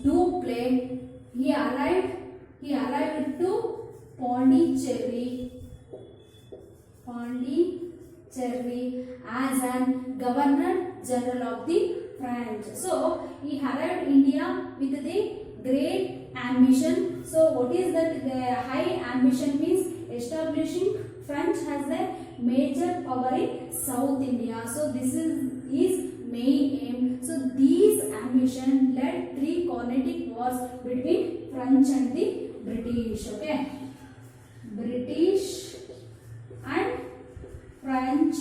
do play. He arrived to Pondicherry as an Governor General of the French. So he arrived India with the great ambition. So what is that? The high ambition means establishing French as a major power in South India. So this is his main aim. So these ambition led 3 cognitive wars between French and the British. Okay, British and French.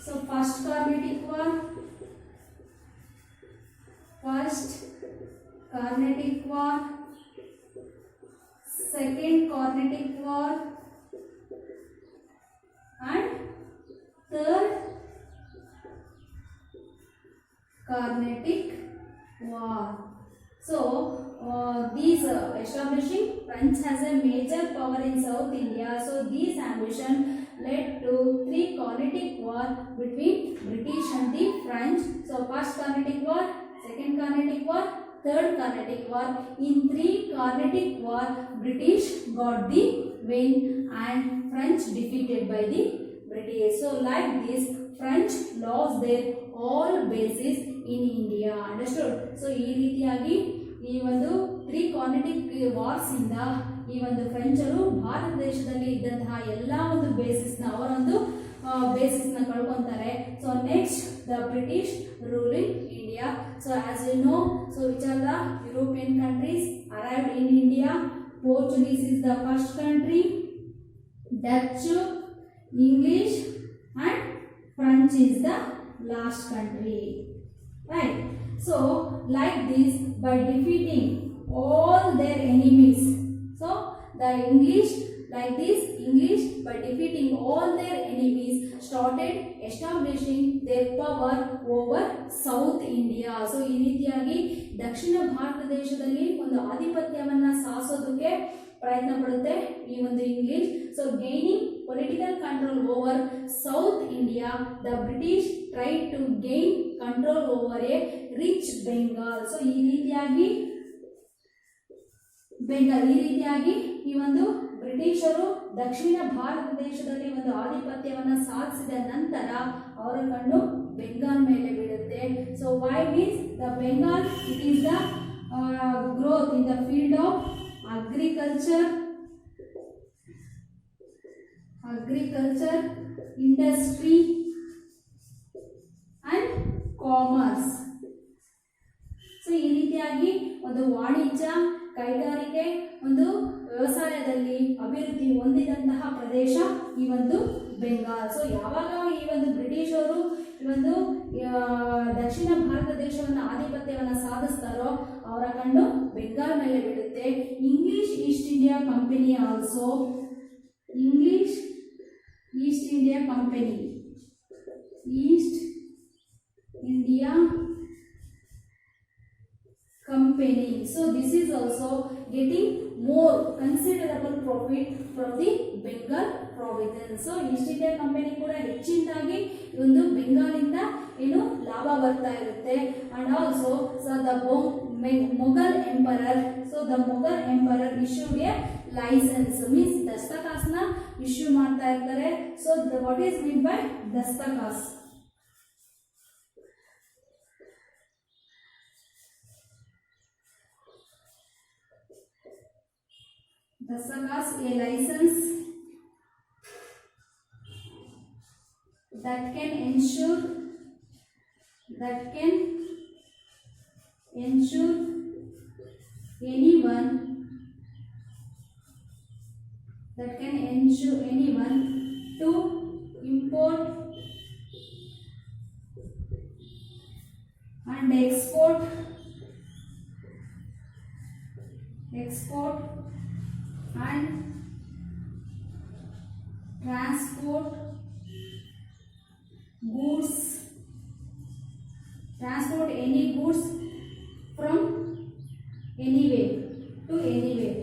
So first Carnatic War, second Carnatic War, and third Carnatic War. So these establishing French as a major power in South India. So these ambition led to 3 Carnatic War between British and the French. So first Carnatic War, second Carnatic War, third Carnatic War. In 3 Carnatic War, British got the win and French defeated by the British. So like this, French lost their all bases in India. Understood? So ಈ ರೀತಿಯಾಗಿ ಈ ಒಂದು 3 Carnatic wars ಇಂದ ಈ ಒಂದು ಫ್ರೆಂಚರು ಭಾರತ ದೇಶದಲ್ಲಿ ಇದ್ದಂತಹ ಎಲ್ಲಾ ಒಂದು ಬೇಸಿಸ್ ನ ಅವರೊಂದು ಬೇಸಿಸ್ ನ ಕಳ್ಕೊಂತಾರೆ. So next the British ruling India. So as you know, so which are the European countries arrived in India? Portuguese is the first country, Dutch, English and French is the last country, right? So like this, by defeating all their enemies, so the English by defeating all their enemies started establishing their power over South India. So ಈ ರೀತಿಯಾಗಿ ದಕ್ಷಿಣ ಭಾರತ ದೇಶದಲ್ಲಿ ಒಂದು ಆಧಿಪತ್ಯವನ್ನ ಸಾಧಿಸೋದಕ್ಕೆ ಪ್ರಯತ್ನ ಪಡುತ್ತೆ ಈ ಒಂದು English. So gaining political control over south India, the British try to gain control over a rich Bengal. So ಈ ರೀತಿಯಾಗಿ ಈ ಒಂದು ಬ್ರಿಟಿಷರು ದಕ್ಷಿಣ ಭಾರತ ದೇಶದಲ್ಲಿ ಒಂದು ಆಧಿಪತ್ಯವನ್ನು ಸಾಧಿಸಿದ ನಂತರ ಅವರ ಕಣ್ಣು ಬೆಂಗಾಲ್ ಮೇಲೆ ಬೀಳುತ್ತೆ. So why means the Bengal, it is the growth in the field of agriculture, industry and commerce. So ಈ ರೀತಿಯಾಗಿ ಒಂದು ವಾಣಿಜ್ಯ, ಕೈಗಾರಿಕೆ, ಒಂದು ವ್ಯವಸಾಯದಲ್ಲಿ ಅಭಿವೃದ್ಧಿ ಹೊಂದಿದಂತಹ ಪ್ರದೇಶ ಈ ಒಂದು ಬೆಂಗಾಲ್. ಸೊ ಯಾವಾಗ ಈ ಒಂದು ಬ್ರಿಟಿಷರು ಈ ಒಂದು ದಕ್ಷಿಣ ಭಾರತ ದೇಶವನ್ನು ಆಧಿಪತ್ಯವನ್ನು ಸಾಧಿಸ್ತಾರೋ ಅವರ ಕಣ್ಣು ಬೆಂಗಾಲ್ ಮೇಲೆ ಬೀಳುತ್ತೆ. English East India company also, English East India company, East India company. So this is also getting more considerable profit from the Bengal province. So East India Company ಕೂಡ ಹೆಚ್ಚಿನದಾಗಿ ಒಂದು ಬೆಂಗಾಲಿಂದ ಏನು ಲಾಭ ಬರ್ತಾ ಇರುತ್ತೆ. And also so the Mughal emperor, so the Mughal emperor issued a license, means ದಸ್ತಕಾಸ್ನ issue ಮಾಡ್ತಾ ಇರ್ತಾರೆ. So what is meant by ದಸ್ತಕಾಸ್? Dastakas, a license that can ensure anyone to import and export and transport any goods from anywhere to anywhere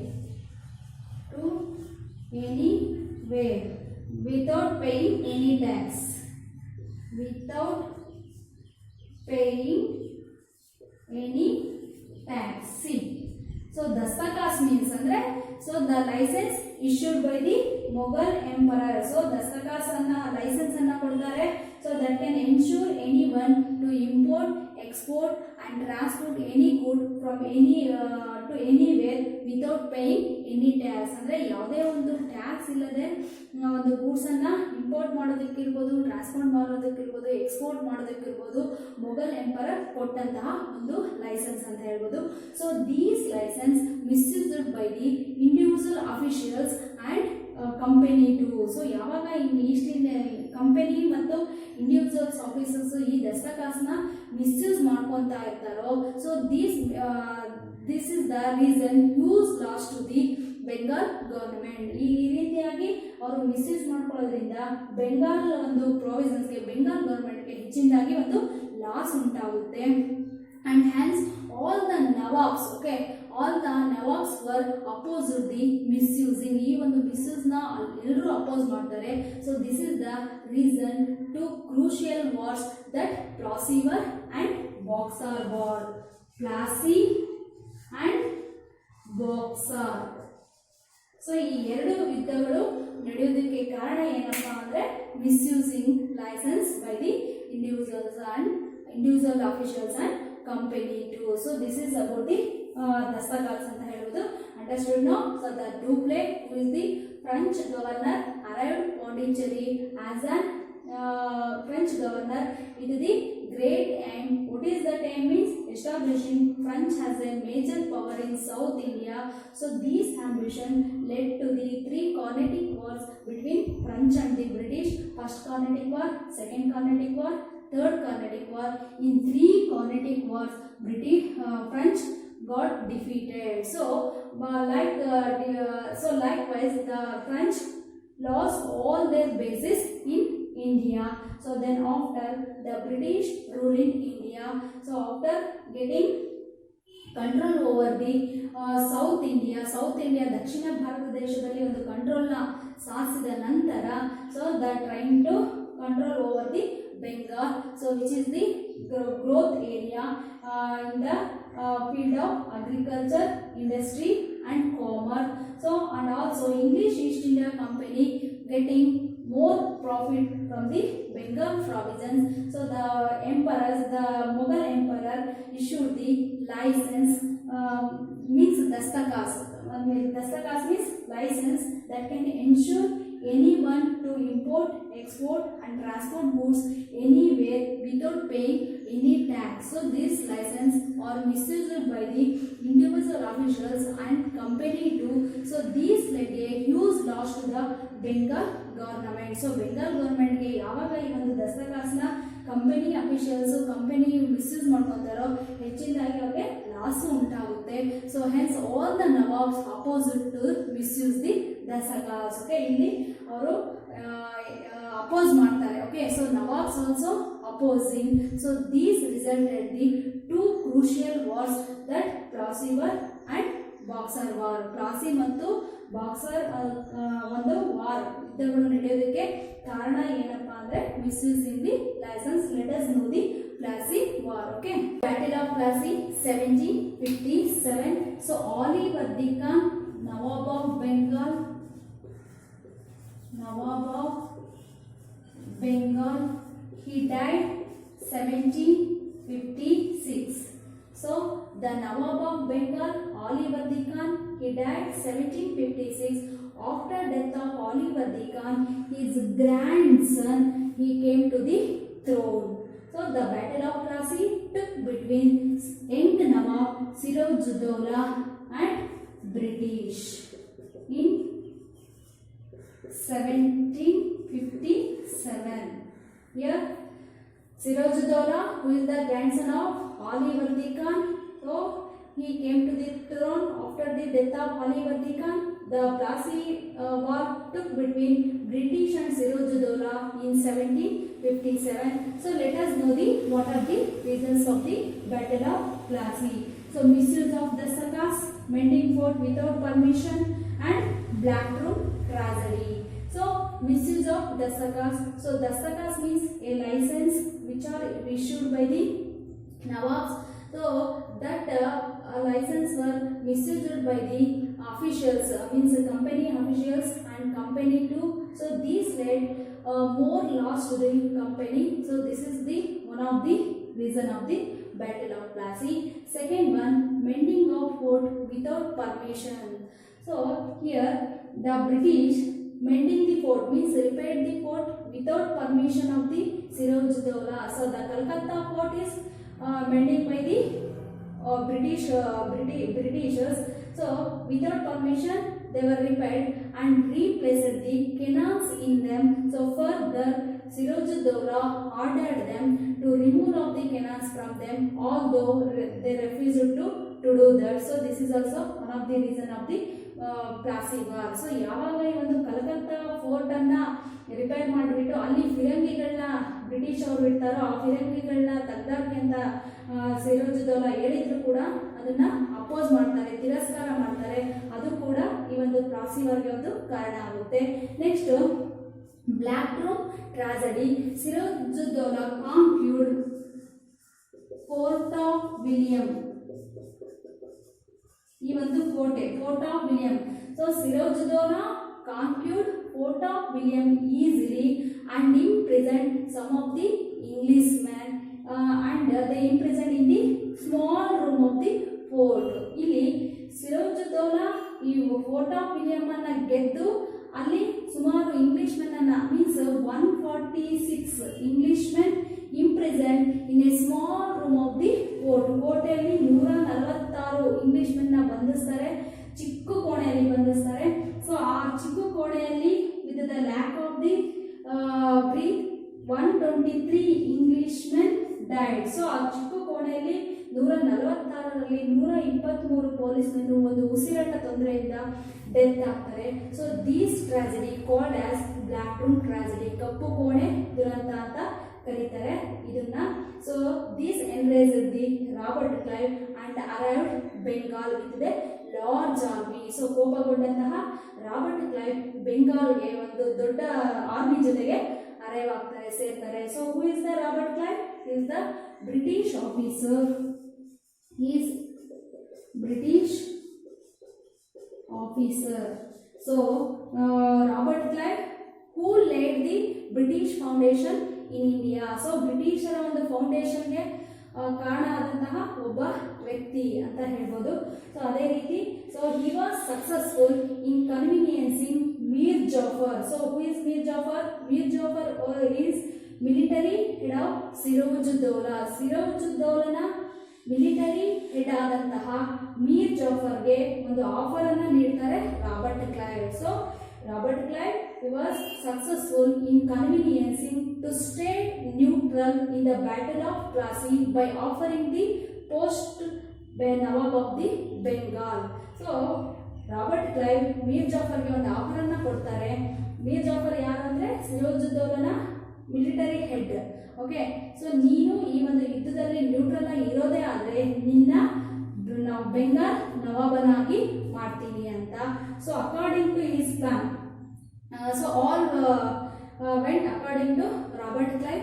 without paying any tax, any tax. See, so Dastakas means andre, so the license issued by the Mughal emperor. So Dastakas anna license anna kodtare, so that can ensure anyone to import, export and transport any good from any to anywhere without paying any tax. ಅಂದ್ರೆ ಯಾವುದೇ ಒಂದು tax ಇಲ್ಲದೆ ಒಂದು goods ಅನ್ನ import ಮಾಡೋದಕ್ಕಿರ್ಬೋದು, transport ಮಾಡೋದಕ್ಕಿರ್ಬೋದು, export ಮಾಡೋದಕ್ಕಿರ್ಬೋದು Mughal emperor ಕೊಟ್ಟಂತಹ ಒಂದು ಲೈಸೆನ್ಸ್ ಅಂತ ಹೇಳ್ಬೋದು. So these licence misused by the individual officials and company too. So ಯಾವಾಗ ಈಸ್ಟ್ ಇಂಡಿಯಾ ಕಂಪನಿ ಮತ್ತು ಇಂಡಿವಿಜುವಲ್ಸ್ ಆಫೀಸರ್ಸ್ ಈ ದಸ್ತಕಾಸ್ನ ಮಿಸ್ಯೂಸ್ ಮಾಡ್ಕೊತಾ ಇರ್ತಾರೋ, so this is the reason use loss to the Bengal government. ಈ ರೀತಿಯಾಗಿ ಅವರು ಮಿಸ್ಯೂಸ್ ಮಾಡ್ಕೊಳ್ಳೋದ್ರಿಂದ ಬೆಂಗಾಲ್ ಒಂದು ಪ್ರೊವಿಷನ್ಸ್ಗೆ, ಬೆಂಗಾಲ್ ಗವರ್ನಮೆಂಟ್ಗೆ ಹೆಚ್ಚಿನದಾಗಿ ಒಂದು ಲಾಸ್ ಉಂಟಾಗುತ್ತೆ. And hence all the Nawabs, okay, all the Nawabs were opposed to the misusing. ಈ ಒಂದು ಮಿಸ್ಯೂಸ್ ನ ಎಲ್ಲರೂ ಅಪೋಸ್ ಮಾಡ್ತಾರೆ. So this is the reason to crucial wars that Plassey war and Buxar war. Plassey and Buxar. So ಈ ಎರಡು ಯುದ್ಧಗಳು ನಡೆಯೋದಕ್ಕೆ ಕಾರಣ ಏನಪ್ಪಾ ಅಂದ್ರೆ misusing licence by the individuals and individual officials and company too. So this is about the Dastakas anta heludu. Understood now? So the Dupleix, who is the French governor, arrived Pondicherry as an French governor with the great aim. What is that aim? Means establishing French as a major power in South India. So this ambition led to the three Carnatic wars between French and the British. First Carnatic War, Second Carnatic War, Third Carnatic War. In three Carnatic wars, French got defeated. So, likewise, the French lost all their bases in India. So then, after the British rule in India, so after getting control over the South India, ದಕ್ಷಿಣ ಭಾರತ ದೇಶದಲ್ಲಿ ಒಂದು ಕಂಟ್ರೋಲ್ನ ಸಾಧಿಸಿದ ನಂತರ, so they are trying to control over the Bengal, so which is the growth area in the field of agriculture, industry and commerce. So and also English East India Company getting more profit from the Bengal province. So the Mughal emperor issued the license, means Dastakas. Dastakas means license that can ensure anyone to import, export and transport goods anywhere without paying any tax. So this license are misused by the individual officials and company too. So these led a huge loss to the Bengal government. So Bengal government ಗೆ ಯಾವಾಗ ಈ ಒಂದು ದಸ್ತಕಾಸ್ನ company officials company misuse ಮಾಡ್ಕೊಂತಾರೋ ಹೆಚ್ಚಿನದಾಗಿ ಅವ್ರಿಗೆ loss ಉಂಟಾಗುತ್ತೆ. So hence all the nawabs opposite to misuse the dastaks. Okay, ಇಲ್ಲಿ ಅವರು ಅಪೋಸ್ ಮಾಡ್ತಾರೆ. Okay, so nawabs also opposing. So these resulted the two crucial wars that Plassey war and Buxar war. Plassey ಮತ್ತು ಬಾಕ್ಸರ್ ಒಂದು ವಾರ್ ಯುದ್ಧಗಳು ನಡೆಯೋದಕ್ಕೆ ಕಾರಣ ಏನಪ್ಪಾ ಅಂದ್ರೆ misusing the licence. Let us know the Plassey War. Okay, Battle of Plassey 1757. So Ali Khan, Nawab of Bengal, he died 1756. So the Nawab of Bengal, Ali Khan, he died 1756. After death of Ali Khan, his grandson he came to the throne. So the Battle of Plassey took between young Nawab Siraj-ud-Dowla and British in 1757. Here Siraj-ud-Dowla, who is the grandson of Ali Khan, so he came to the throne after the death of Ali Khan. The Plassey war took between British and Siraj-ud-Dowla in 1757. So let us know what are the reasons of the Battle of Plassey. So misuse of Dastakas, mending fort without permission and black room tragedy. So misuse of Dastakas. So Dastakas means a license which are issued by the Nawabs So that license were misused by the officials, means company officials and company too. So these led more loss to the company. So this is the one of the reason of the Battle of Plassey. Second one, mending of fort without permission. So here the British mending the fort means repaired the fort without permission of the Siraj-ud-Dowla. So the Calcutta fort is mending by the Britishers. So without permission they were repaired and replaced the canals in them. So further Siraj-ud-Dowla ordered them to remove of the canals from them, although they refused to do that. So this is also one of the reason of the Plassey war. So ಯಾವಾಗ ಈ ಒಂದು Calcutta fort ಅನ್ನ repair ಮಾಡಿಬಿಟ್ಟು ಅಲ್ಲಿ ಫಿರಂಗಿಗಳನ್ನ British ಅವರು ಇಡ್ತಾರೋ ಆ ಫಿರಂಗಿಗಳನ್ನ ತೆಗ್ದಾಕಿ ಅಂತ ಸಿರಾಜುದ್ದೌಲಾ ಹೇಳಿದ್ರು ಕೂಡ ಅದನ್ನ ಅಪೋಸ್ ಮಾಡ್ತಾರೆ, ತಿರಸ್ಕಾರ ಮಾಡ್ತಾರೆ. ಅದು ಕೂಡ ಈ ಒಂದು ಪ್ಲಾಸಿ ವಾರ್ಗೆ ಒಂದು ಕಾರಣ ಆಗುತ್ತೆ. Next black room tragedy. Sirajuddaula conquered Fort of William, ಈ ಒಂದು ಕೋಟೆ Fort of William. So Sirajuddaula conquered Fort of William easily and imprisoned some of the Englishmen and they imprisoned in the small room of the fort. ಇಲ್ಲಿ ಸಿರಾಜುದ್ದೌಲಾ ಈ fort of William ಅನ್ನ ಗೆದ್ದು ಅಲ್ಲಿ ಸುಮಾರು ಇಂಗ್ಲಿಷ್ಮೆನ್ ಅನ್ನ means 146 ಇಂಗ್ಲಿಷ್ಮೆನ್ imprisoned in a small room of the fort. ಕೋಟೆಯಲ್ಲಿ 146 ಇಂಗ್ಲಿಷ್ಮೆನ್ ನ ಬಂಧಿಸ್ತಾರೆ, ಚಿಕ್ಕ ಕೋಣೆಯಲ್ಲಿ ಬಂಧಿಸ್ತಾರೆ. ಸೊ ಆ ಚಿಕ್ಕ ಕೋಣೆಯಲ್ಲಿ with the lack of the breath 123 Englishmen died. So ಆ ಚಿಕ್ಕ ಕೋಣೆಯಲ್ಲಿ 146ರಲ್ಲಿ 123 ಪೊಲೀಸ್ಮೆನ್ ಒಂದು ಉಸಿರಾಟ ತೊಂದರೆಯಿಂದ ಡೆತ್ ಆಗ್ತಾರೆ. So these tragedy called as black room tragedy, ಕಪ್ಪು ಕೋಣೆ ದುರಂತ ಅಂತ ಕರೀತಾರೆ ಇದನ್ನ. So these enraged the Robert Clive and arrived Bengal with the large army. So ಕೋಪಗೊಂಡಂತಹ ರಾಬರ್ಟ್ ಕ್ಲೈವ್ ಬೆಂಗಾಲ್ಗೆ ಒಂದು ದೊಡ್ಡ ಆರ್ಮಿ ಜೊತೆಗೆ ಅರೈವ್ ಆಗ್ತಾರೆ, ಸೇರ್ತಾರೆ. So who is the Robert Clive? Is the British officer. Is British officer. So Robert Clive who laid the British foundation in India. So ಬ್ರಿಟಿಷರ ಒಂದು ಫೌಂಡೇಶನ್ಗೆ ಕಾರಣ ಆದಂತಹ ಒಬ್ಬ ವ್ಯಕ್ತಿ ಅಂತ ಹೇಳ್ಬೋದು. ಸೊ ಅದೇ ರೀತಿ so he was successful in convincing Mir Jafar. So who is Mir Jafar? Mir Jafar is military head of Sirajuddaula. ಸಿರಾಜುದ್ದೌಲನ ಮಿಲಿಟರಿ ಹೆಡ್ ಆದಂತಹ ಮೀರ್ ಜಾಫರ್ಗೆ ಒಂದು ಆಫರ್ ಅನ್ನು ನೀಡ್ತಾರೆ Robert Clive. So Robert Clive was successful in convincing to stay neutral in the Battle of Plassey by offering the post Nawab of the Bengal. So Robert Clive Mir ಜಾಫರ್ಗೆ ಒಂದು offer ಅನ್ನು ಕೊಡ್ತಾರೆ. ಮೀರ್ ಜಾಫರ್ ಯಾರು ಅಂದ್ರೆ ಸಿರಾಜುದ್ದೌಲನ ಮಿಲಿಟರಿ ಹೆಡ್. ಓಕೆ, ಸೊ ನೀನು ಈ ಒಂದು ಯುದ್ಧದಲ್ಲಿ ನ್ಯೂಟ್ರಲ್ ಆಗಿ ಇರೋದೇ ಆದ್ರೆ ನಿನ್ನ ನಾವು ಬೆಂಗಾಲ್ ನವಾಬನಾಗಿ ಮಾಡ್ತೀನಿ ಅಂತ. So according to his plan, so all went according to Robert Clive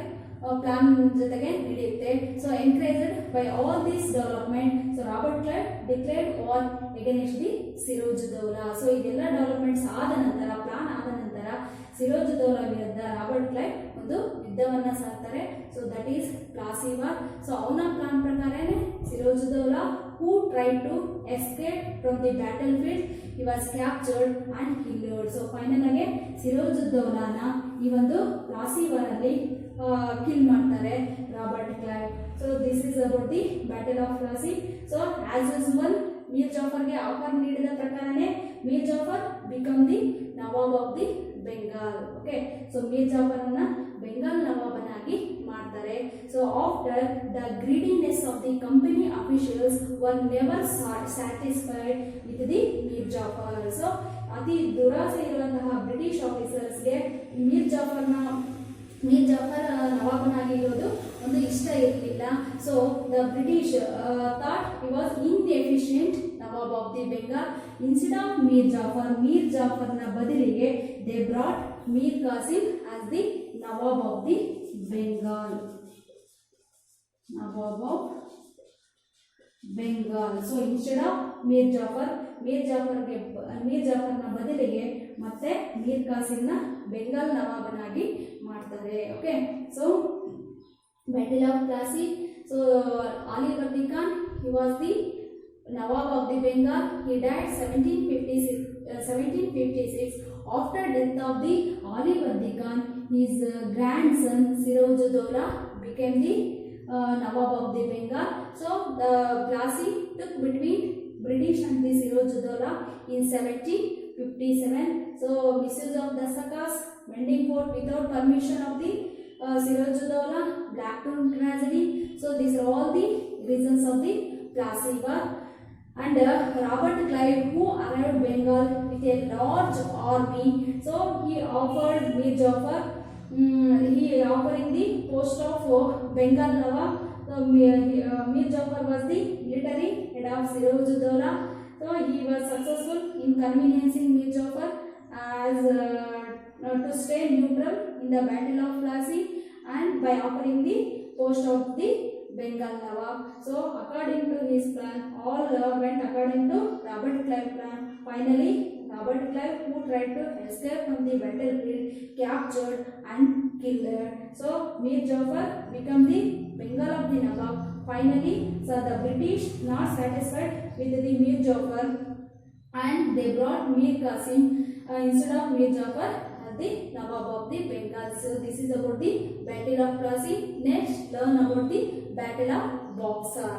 plan ಜೊತೆಗೆ ನಡೆಯುತ್ತೆ. So encouraged by all this development, so Robert Clive declared war against the Sirajuddaula. So ಇದೆಲ್ಲ ಡೆವಲಪ್ಮೆಂಟ್ಸ್ ಆದ ನಂತರ, ಪ್ಲಾನ್ ಆದ ನಂತರ ಸಿರಾಜುದ್ದೌಲಾ ವಿರುದ್ಧ ರಾಬರ್ಟ್ ಕ್ಲೈವ್ ಒಂದು ಯುದ್ಧವನ್ನ ಸಾರ್ತಾರೆ. So that is Plassey war. So ಅವನ ಪ್ಲಾನ್ ಪ್ರಕಾರನೇ Sirajuddaula who tried to escape from the battlefield, he was captured and killed. So final ಆಗಿ ಸಿರಾಜುದ್ದೌಲಾನ ಈ ಒಂದು ಪ್ಲಾಸಿ ವಾರ್ ಅಲ್ಲಿ ಕಿಲ್ ಮಾಡ್ತಾರೆ Robert Clive. So this is about the battle of Plassey. So as usual Mir ಜಾಫರ್ಗೆ offer ನೀಡಿದ ಪ್ರಕಾರನೇ Mir Jafar become the nawab of the Bengal. Okay, so Mir ಜಾಫರ್ನ ಬೆಂಗಾಲ್ ನವಾಬನಾಗಿ ಮಾಡ್ತಾರೆ. So after the greediness of the company officials were never satisfied with the Mir Jafar. So ಅತಿ ದುರಾಸೆ ಇರುವಂತಹ British ಆಫೀಸರ್ಸ್ಗೆ ಮೀರ್ ಜಾಫರ್ ನವಾಬನಾಗಿ ಇರೋದು ಒಂದು ಇಷ್ಟ ಇರಲಿಲ್ಲ. So the British thought he was inefficient nawab of the Bengal. Instead of Mir ಜಾಫರ್ನ ಬದಲಿಗೆ they brought Mir Qasim as the nawab of the Bengal. Nawab of Bengal. So instead of Mir Jafar, Mir Jafarನ ಬದಲಿಗೆ ಮತ್ತೆ ಮೀರ್ ಕಾಸಿಂನ ಬೆಂಗಾಲ್ ನವಾಬನಾಗಿ ಮಾಡ್ತಾರೆ. Okay, so Battle of Plassey. So Ali Wordi Khan, he was the Nawab of the Bengal. He died 1756. After death of the Ali Wordi Khan, his grandson Sirajuddaula became the Nawab of the Bengal. So the Plassey took between British and the Sirajuddaula in 1757. So misuse of Dasakas, vending fort without permission of the Sirajuddaula, Blackstone tragedy. So these are all the reasons of the Plassey War. And Robert Clive, who arrived Bengal with a large army, so he offered Mir Jafar, he offering the post of Bengal Nawab. So Mir Jafar was the military head of Sirajuddaula. So he was successful in conveniencing Mir Jafar as to stay neutral in the Battle of Plassey and by offering the post of the Bengal Nawab. So according to his plan, all went according to Robert Clive plan. Finally, Robert Clive, who tried to escape from the battlefield, captured and killed. So Mir Jafar became the Bengal of the Nawab. Finally, so the British not satisfied with the Mir Jafar and they brought Mir Qasim instead of Mir Jafar as the Nawab of the Bengal. So this is about the Battle of Plassey. Next, learn about the Battle of Boxer.